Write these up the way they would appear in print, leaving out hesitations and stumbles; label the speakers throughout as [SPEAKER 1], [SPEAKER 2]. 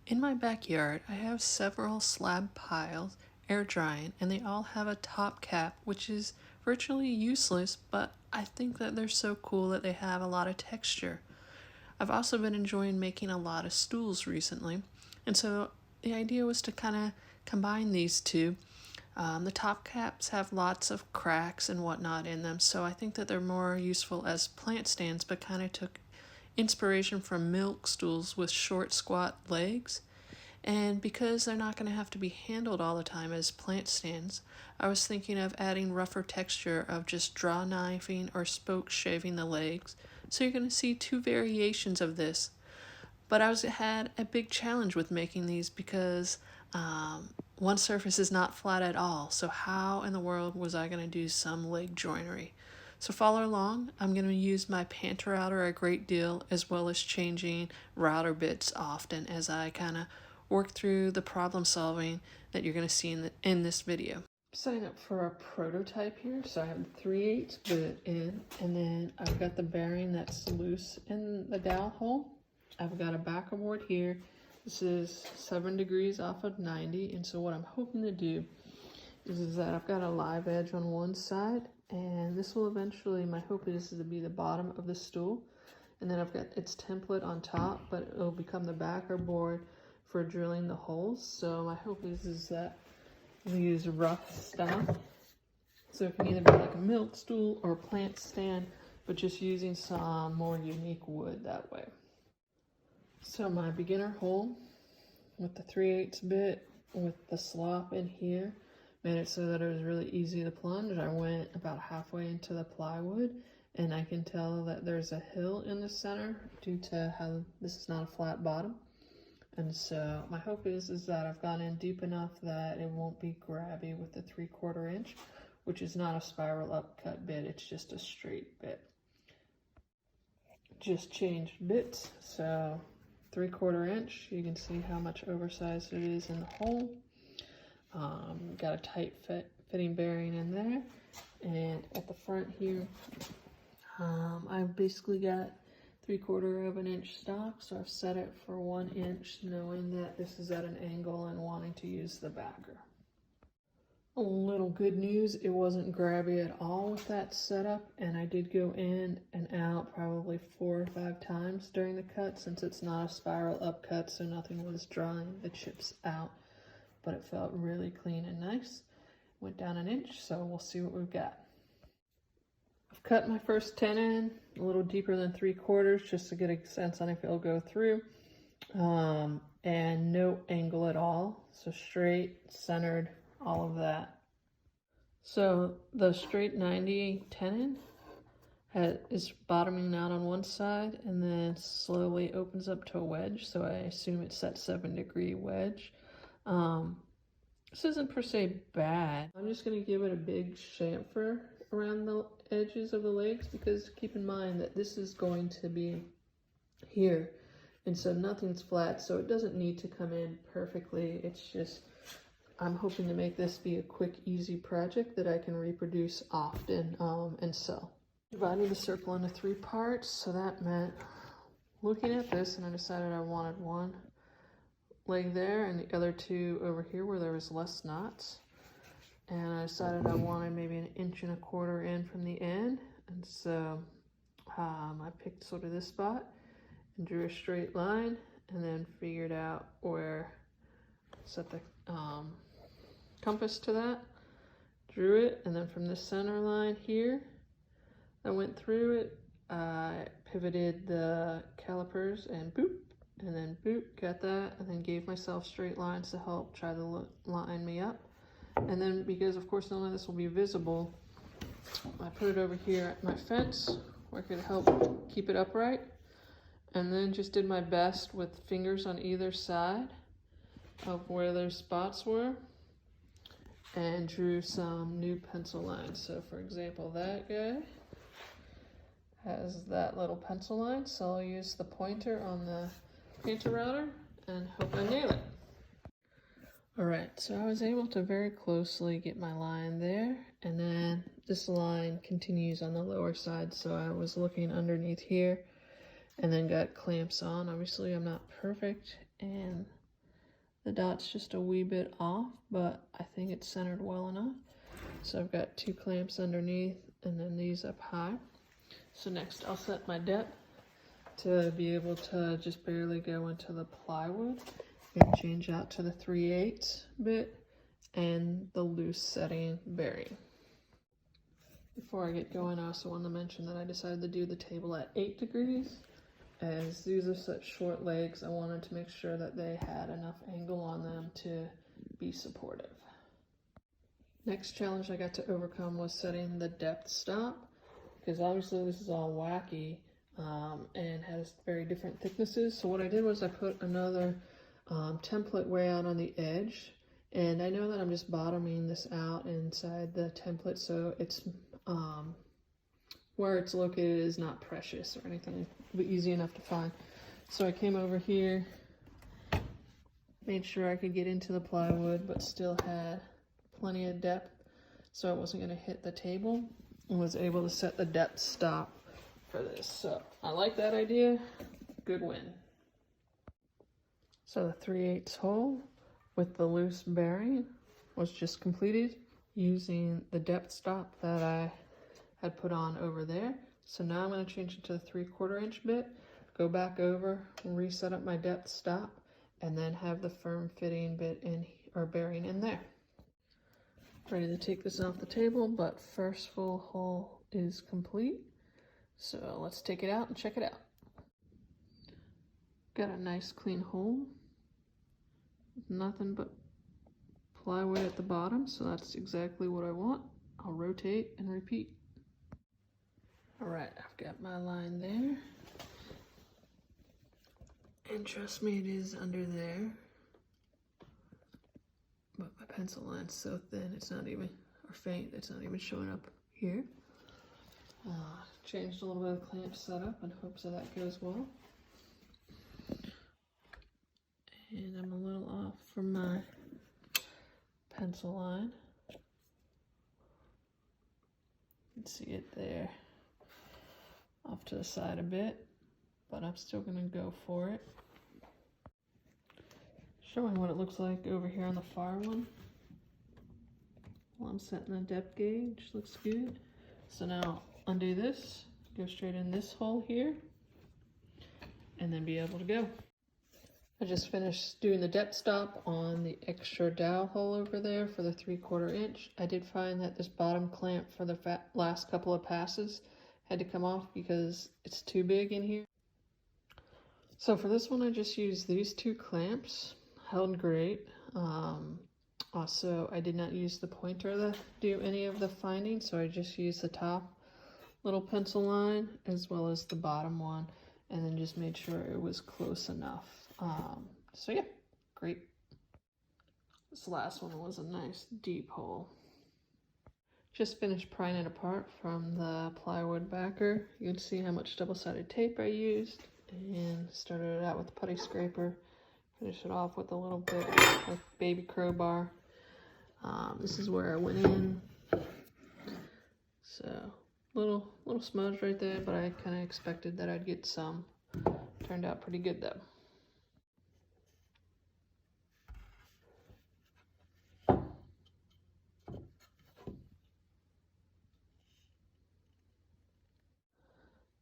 [SPEAKER 1] In my backyard, I have several slab piles, air drying, and they all have a top cap, which is virtually useless, but I think that they're so cool that they have a lot of texture. I've also been enjoying making a lot of stools recently, and so the idea was to kind of combine these two. The top caps have lots of cracks and whatnot in them, so I think that they're more useful as plant stands, but kind of took inspiration from milk stools with short, squat legs. And because they're not going to have to be handled all the time as plant stands, I was thinking of adding rougher texture of just draw knifing or spoke shaving the legs. So you're going to see two variations of this. But had a big challenge with making these because one surface is not flat at all. So how in the world was I going to do some leg joinery? So follow along. I'm going to use my pant router a great deal, as well as changing router bits often as I kind of work through the problem solving that you're going to see in this video. Setting up for a prototype here. So I have the 3/8 bit in, and then I've got the bearing that's loose in the dowel hole. I've got a backer board here. This is 7 degrees off of 90, and so what I'm hoping to do is that I've got a live edge on one side, and this will eventually, my hope is to be the bottom of the stool, and then I've got its template on top, but it'll become the backer board for drilling the holes. So my hope is that we use rough stuff, so it can either be like a milk stool or a plant stand, but just using some more unique wood that way. So my beginner hole with the 3/8 bit with the slop in here made it so that it was really easy to plunge. I went about halfway into the plywood, and I can tell that there's a hill in the center due to how this is not a flat bottom. And so my hope is that I've gone in deep enough that it won't be grabby with the 3/4 inch, which is not a spiral upcut bit, it's just a straight bit. Just changed bits, so 3/4 inch, you can see how much oversized it is in the hole. Got a tight fitting bearing in there, and at the front here, I've basically got 3/4 inch stock, so I've set it for 1 inch, knowing that this is at an angle and wanting to use the backer. A little good news, it wasn't grabby at all with that setup, and I did go in and out probably 4 or 5 times during the cut, since it's not a spiral upcut, so nothing was drawing the chips out, but it felt really clean and nice. Went down 1 inch, so we'll see what we've got. I've cut my first tenon a little deeper than 3/4 just to get a sense on if it'll go through, and no angle at all, so straight, centered, all of that. So the straight 90 tenon is bottoming out on one side and then slowly opens up to a wedge, so I assume it's that 7-degree wedge. This isn't per se bad. I'm just going to give it a big chamfer around the edges of the legs, because keep in mind that this is going to be here, and so nothing's flat, so it doesn't need to come in perfectly. It's just, I'm hoping to make this be a quick, easy project that I can reproduce often and sell. Divided the circle into 3 parts, so that meant looking at this, and I decided I wanted one leg there and the other 2 over here where there was less knots. And I decided I wanted maybe 1.25 inches in from the end, and so I picked sort of this spot and drew a straight line, and then figured out where set the compass to that, drew it, and then from the center line here I went through it, I pivoted the calipers and boop, and then boop, got that, and then gave myself straight lines to help try to line me up. And then, because of course none of this will be visible, I put it over here at my fence where I could help keep it upright, and then just did my best with fingers on either side of where those spots were, and drew some new pencil lines. So for example, that guy has that little pencil line, so I'll use the pointer on the painter router and hope I nail it. Alright, so I was able to very closely get my line there, and then this line continues on the lower side, so I was looking underneath here and then got clamps on. Obviously I'm not perfect, and The dot's just a wee bit off, but I think it's centered well enough. So I've got 2 clamps underneath and then these up high. So next I'll set my depth to be able to just barely go into the plywood and change out to the 3/8 bit and the loose setting bearing. Before I get going, I also want to mention that I decided to do the table at 8 degrees. As these are such short legs, I wanted to make sure that they had enough angle on them to be supportive. Next challenge I got to overcome was setting the depth stop, because obviously this is all wacky and has very different thicknesses. So what I did was I put another template way out on the edge, and I know that I'm just bottoming this out inside the template, so it's where it's located is not precious or anything. It'll be easy enough to find. So I came over here, made sure I could get into the plywood, but still had plenty of depth so I wasn't going to hit the table, and was able to set the depth stop for this. So I like that idea. Good win. So the 3/8 hole with the loose bearing was just completed using the depth stop that I had put on over there. So now I'm going to change it to the 3/4 inch bit, go back over and reset up my depth stop, and then have the firm fitting bit in or bearing in there. Ready to take this off the table, but first full hole is complete. So let's take it out and check it out. Got a nice clean hole. Nothing but plywood at the bottom, so that's exactly what I want. I'll rotate and repeat. Alright, I've got my line there. And trust me, it is under there. But my pencil line's so thin, it's not even, or faint, it's not even showing up here. Changed a little bit of the clamp setup in hopes that that goes well. And I'm a little off from my pencil line. You can see it there, off to the side a bit, but I'm still gonna go for it. Showing what it looks like over here on the far one. While I'm setting the depth gauge, looks good. So now undo this, go straight in this hole here, and then be able to go. I just finished doing the depth stop on the extra dowel hole over there for the 3/4 inch. I did find that this bottom clamp for the last couple of passes had to come off because it's too big in here. So for this one, I just used these 2 clamps, held great. Also, I did not use the pointer to do any of the finding, so I just used the top little pencil line as well as the bottom one, and then just made sure it was close enough. So yeah, great. This last one was a nice deep hole. Just finished prying it apart from the plywood backer. You can see how much double-sided tape I used, and started it out with a putty scraper. Finish it off with a little bit of baby crowbar. This is where I went in. So little smudge right there, but I kind of expected that I'd get some. Turned out pretty good though.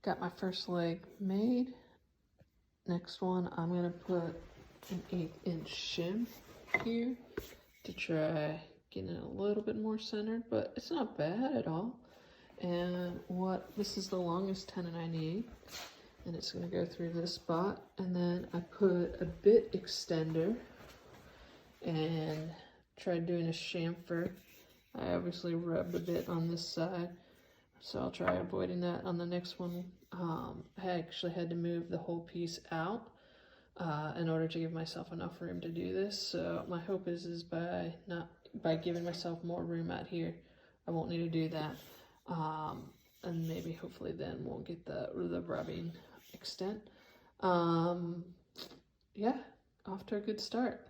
[SPEAKER 1] Got my first leg made. Next one, I'm gonna put an 1/8 inch shim here to try getting it a little bit more centered, but it's not bad at all. And this is the longest tenon I need, and it's gonna go through this spot. And then I put a bit extender and tried doing a chamfer. I obviously rubbed a bit on this side, so I'll try avoiding that on the next one. I actually had to move the whole piece out in order to give myself enough room to do this. So my hope is by giving myself more room out here, I won't need to do that. And maybe hopefully then we'll get the rubbing extent. Yeah, off to a good start.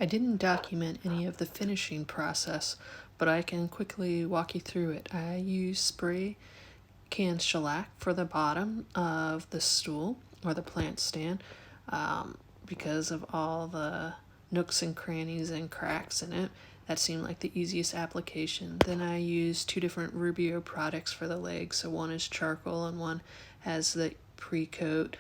[SPEAKER 1] I didn't document any of the finishing process, but I can quickly walk you through it. I use spray can shellac for the bottom of the stool or the plant stand because of all the nooks and crannies and cracks in it. That seemed like the easiest application. Then I used 2 different Rubio products for the legs. So one is charcoal and one has the pre-coat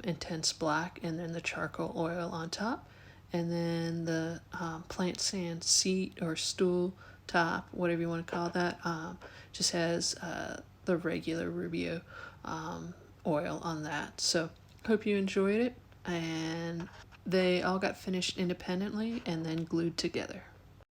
[SPEAKER 1] intense black, and then the charcoal oil on top. And then the plant sand seat or stool top, whatever you want to call that, just has the regular Rubio oil on that. So hope you enjoyed it, and they all got finished independently and then glued together.